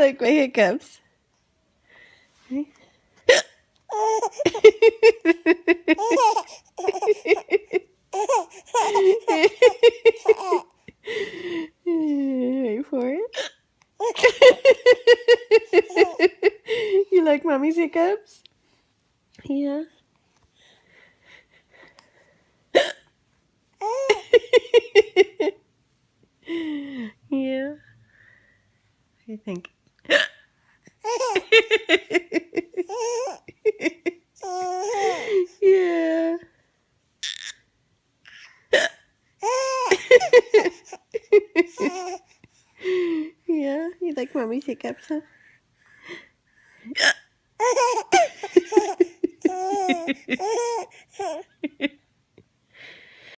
like my hiccups? Wait for it. You like mommy's hiccups? Yeah. Yeah. I think. Yeah. Yeah, you like mommy's hiccups, huh?